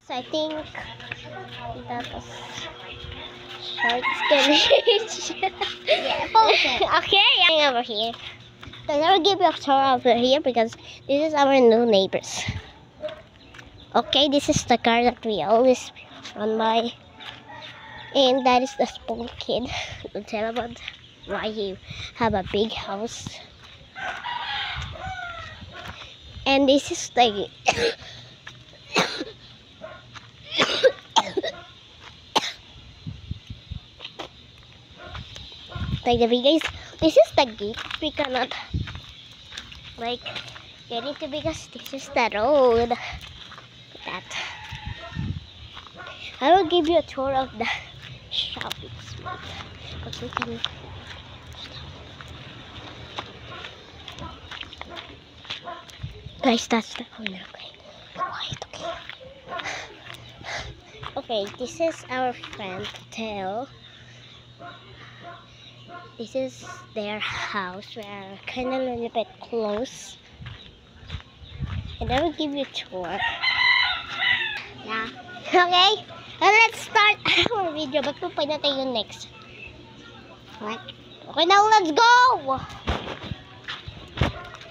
So I think that was short skirmish. Yeah, focus. Okay, I'm over here. So I will give you a tour over here because this is our new neighbors. Okay, this is the car that we always run by. And that is the small kid. Don't tell about why he have a big house. And this is the like the big guys. This is the gate. We cannot like get into because this is the road. That I will give you a tour of the shopping street. But we can guys, that's the corner. Okay, quiet. Okay, this is our friend Teo. This is their house. We are kind of a little bit close. And I will give you a tour. Yeah. Okay? And let's start our video. But pupay natin yung next. What? Okay, now let's go!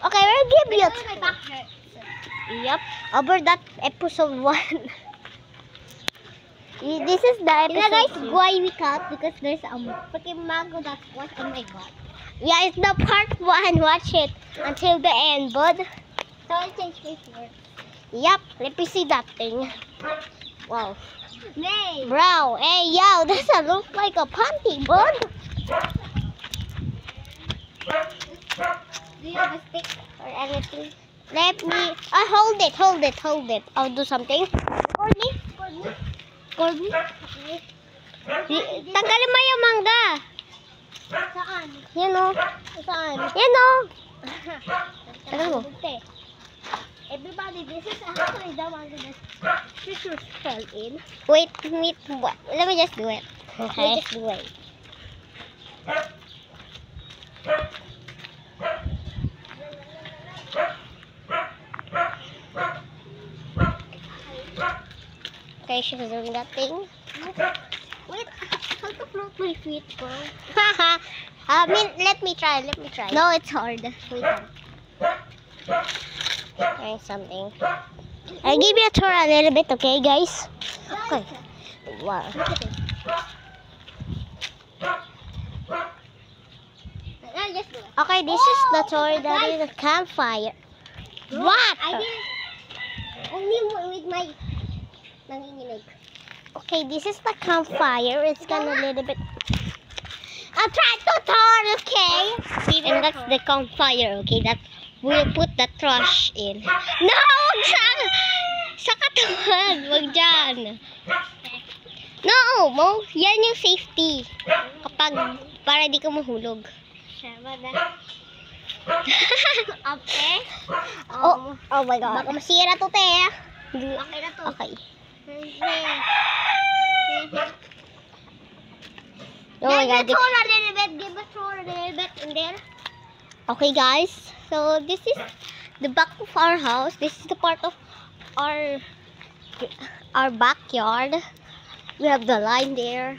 Okay, we'll give you a tour. My back hurts. Yep. Over that episode 1. This is the episode. Yeah, guys, 2. why we cut? Because there's a freaking mango that's what? Oh my god. Yeah, it's the part 1. Watch it until the end, bud. So I change my shirt. Yep. Let me see that thing. Wow. Nay. Bro, hey, yo, this look like a panty, bud. Do you have a stick or anything? Let me. Hold it. I'll do something. Record me. Okay. Tanggalin mo yung mangga. Saan? Yan o. Saan? Yan o. Tagal mo. Everybody, this is actually the one that pictures fell in. Wait, let me just do it. Let Okay. me just do it. Okay, she's doing that thing. Wait, how to float my feet, bro? Haha. Let me try. No, it's hard. Wait. Try something. I'll give you a tour a little bit, okay, guys? Okay. Wow. Look at this. I'll just do it. Okay, this is the tour. That is a campfire. What? I didn't. Only with my nanginginig. Okay, this is the campfire. It's kind of a little bit. I'll try to turn, okay? And that's the campfire, okay? That we'll put the trash in. No! Sa katawan! Wag dyan. No! Mo, yan yung safety. Kapag, para di ka mahulog. Okay. Oh my God. Baka masira to, te. Okay na to. Okay. Oh my God. Give a little bit. Give a tour a little bit in there. Okay, guys. So this is the back of our house. This is the part of our backyard. We have the line there.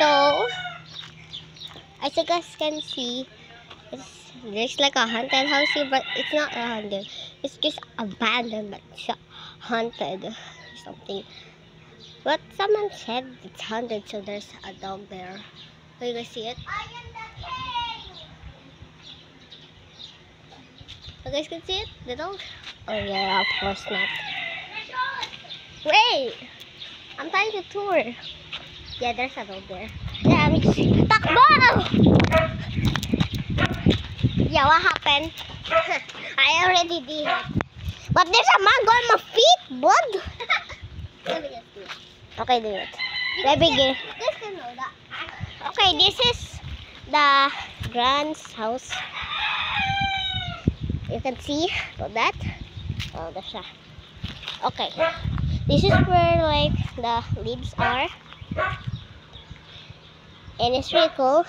So as you guys can see, there's like a haunted house here, but it's not a haunted. It's just abandoned, but it's haunted or something. But someone said it's haunted, so there's a dog there. So you guys see it? You guys can see it? The dog? Oh yeah, of course not. Wait! I'm trying to tour. Yeah, there's a dog there. Yeah, takbo! Yeah, what happened? I already did it. But there's a mango on my feet, bud! Let me just do it. Okay, do it. Let me get. This can know that. Okay, this is the grand's house. You can see that. Oh, there's a. Okay, this is where like the leaves are, and it's really cool.